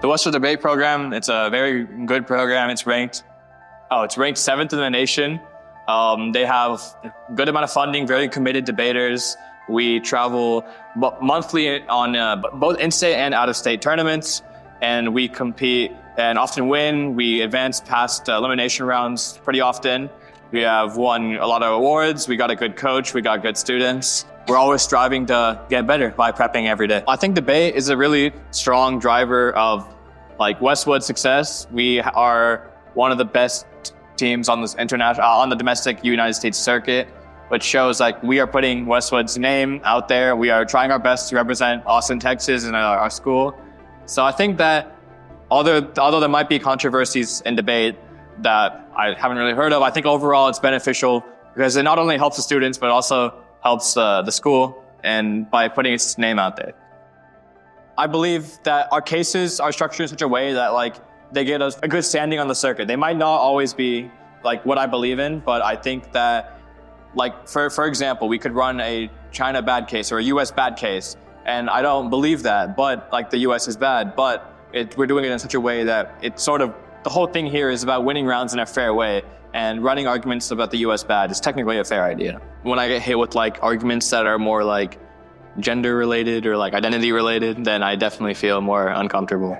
The Westwood debate program, it's a very good program. It's ranked 7th in the nation. They have a good amount of funding, very committed debaters. We travel monthly on both in-state and out-of-state tournaments, and we compete and often win. We advance past elimination rounds pretty often. We have won a lot of awards. We got a good coach. We got good students. We're always striving to get better by prepping every day. I think debate is a really strong driver of Westwood's success. We are one of the best teams on this on the domestic United States circuit, which shows we are putting Westwood's name out there. We are trying our best to represent Austin, Texas, and our school. So I think that although there might be controversies in debate that I haven't really heard of, I think overall it's beneficial because it not only helps the students, but also helps the school and by putting its name out there. I believe that our cases are structured in such a way that they get us a good standing on the circuit. They might not always be what I believe in, but I think that for example, we could run a China bad case or a US bad case, and I don't believe that, but the US is bad, but we're doing it in such a way that it's sort of, the whole thing here is about winning rounds in a fair way, and running arguments about the US bad is technically a fair idea. When I get hit with arguments that are more gender related or identity related, then I definitely feel more uncomfortable.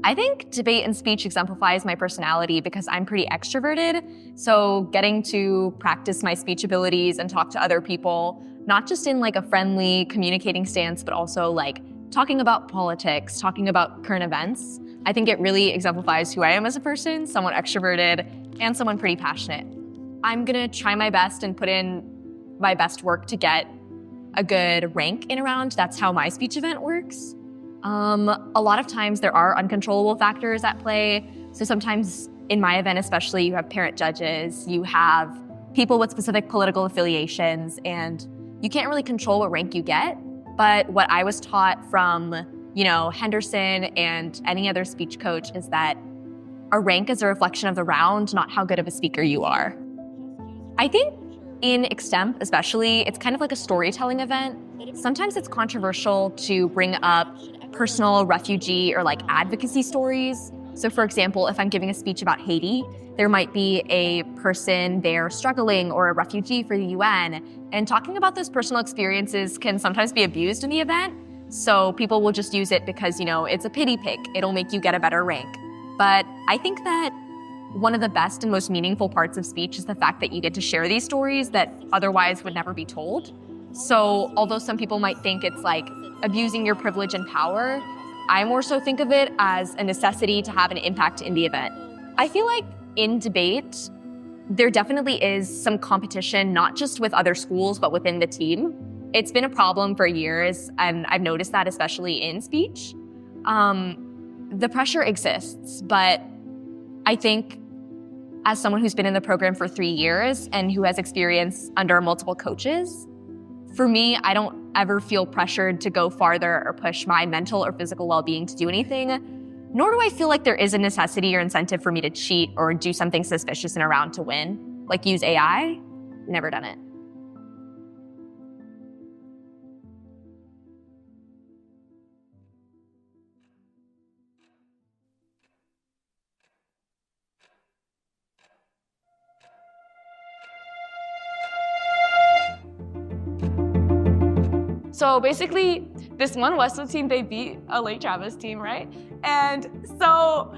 I think debate and speech exemplifies my personality because I'm pretty extroverted. So getting to practice my speech abilities and talk to other people, not just in a friendly communicating stance, but also talking about politics, talking about current events. I think it really exemplifies who I am as a person, someone extroverted and someone pretty passionate. I'm gonna try my best and put in my best work to get a good rank in a round. That's how my speech event works. A lot of times there are uncontrollable factors at play. So sometimes in my event especially, you have parent judges, you have people with specific political affiliations, and you can't really control what rank you get. But what I was taught from, Henderson and any other speech coach is that a rank is a reflection of the round, not how good of a speaker you are. I think in extemp especially, it's kind of like a storytelling event. Sometimes it's controversial to bring up personal refugee or advocacy stories. So for example, if I'm giving a speech about Haiti, there might be a person there struggling or a refugee for the UN, and talking about those personal experiences can sometimes be abused in the event. So people will just use it because, it's a pity pick. It'll make you get a better rank. But I think that one of the best and most meaningful parts of speech is the fact that you get to share these stories that otherwise would never be told. So although some people might think it's abusing your privilege and power, I more so think of it as a necessity to have an impact in the event. I feel in debate, there definitely is some competition, not just with other schools, but within the team. It's been a problem for years, and I've noticed that especially in speech. The pressure exists, but I think as someone who's been in the program for 3 years and who has experience under multiple coaches, for me, I don't ever feel pressured to go farther or push my mental or physical well-being to do anything, nor do I feel there is a necessity or incentive for me to cheat or do something suspicious in a round to win, use AI. Never done it. So basically, this one Westwood team, they beat a Lake Travis team, right? And so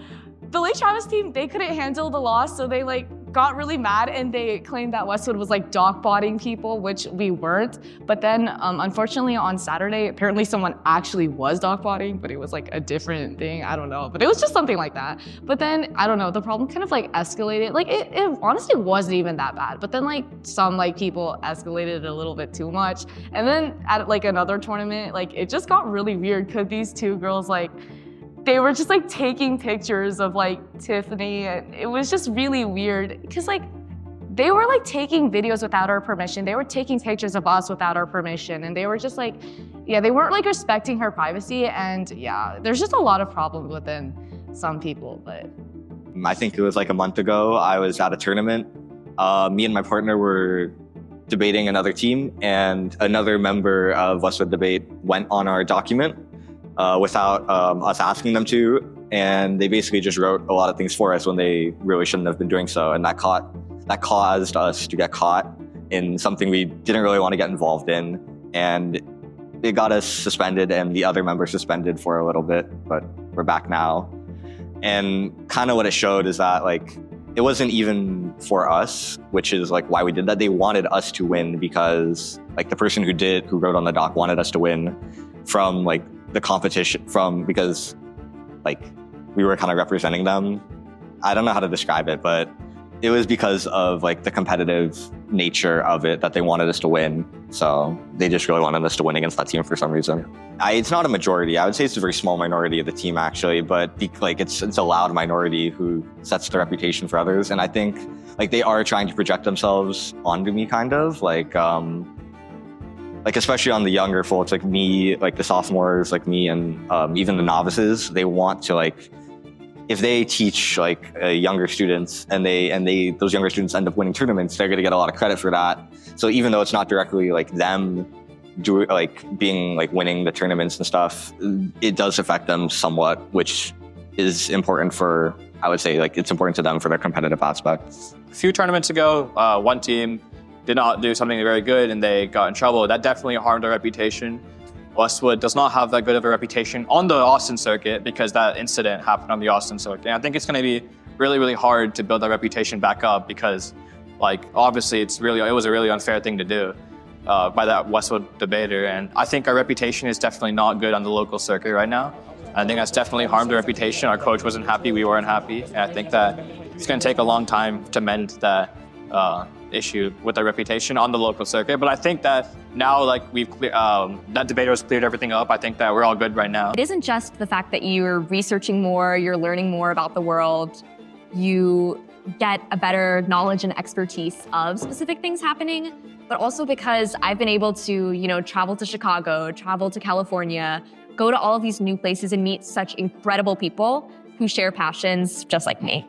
the Lake Travis team, they couldn't handle the loss, so they got really mad and they claimed that Westwood was dogbotting people, which we weren't. But then unfortunately on Saturday, apparently someone actually was dogbotting, but it was a different thing, I don't know. But it was just something like that. But then, I don't know, the problem kind of escalated. It honestly wasn't even that bad. But then some people escalated it a little bit too much. And then at another tournament, it just got really weird because these two girls they were just taking pictures of Tiffany, and it was just really weird because they were taking videos without our permission. They were taking pictures of us without our permission, and they were just they weren't respecting her privacy, and yeah, there's just a lot of problems within some people. But I think it was a month ago, I was at a tournament. Me and my partner were debating another team, and another member of Westwood Debate went on our document without us asking them to, and they basically just wrote a lot of things for us when they really shouldn't have been doing so, and that caused us to get caught in something we didn't really want to get involved in, and it got us suspended and the other members suspended for a little bit, but we're back now. And kind of what it showed is that like it wasn't even for us, which is like why we did that. They wanted us to win because like the person who wrote on the doc wanted us to win from like the competition because like we were kind of representing them. I don't know how to describe it, but it was because of like the competitive nature of it that they wanted us to win. So they just really wanted us to win against that team for some reason. It's not a majority. I would say it's a very small minority of the team actually, but like it's a loud minority who sets the reputation for others. And I think like they are trying to project themselves onto me kind of like especially on the younger folks like me, like the sophomores like me and even the novices, they want to like, if they teach like younger students and those younger students end up winning tournaments, they're going to get a lot of credit for that. So even though it's not directly like them winning the tournaments and stuff, it does affect them somewhat, which is important for, I would say like it's important to them for their competitive aspects. A few tournaments ago, one team did not do something very good and they got in trouble. That definitely harmed their reputation. Westwood does not have that good of a reputation on the Austin circuit because that incident happened on the Austin circuit. And I think it's going to be really, really hard to build that reputation back up because, like, obviously it was a really unfair thing to do by that Westwood debater. And I think our reputation is definitely not good on the local circuit right now. I think that's definitely harmed the reputation. Our coach wasn't happy, we weren't happy. And I think that it's going to take a long time to mend that issue with our reputation on the local circuit. But I think that now, like that debater has cleared everything up. I think that we're all good right now. It isn't just the fact that you're researching more, you're learning more about the world, you get a better knowledge and expertise of specific things happening, but also because I've been able to, travel to Chicago, travel to California, go to all of these new places and meet such incredible people who share passions just like me.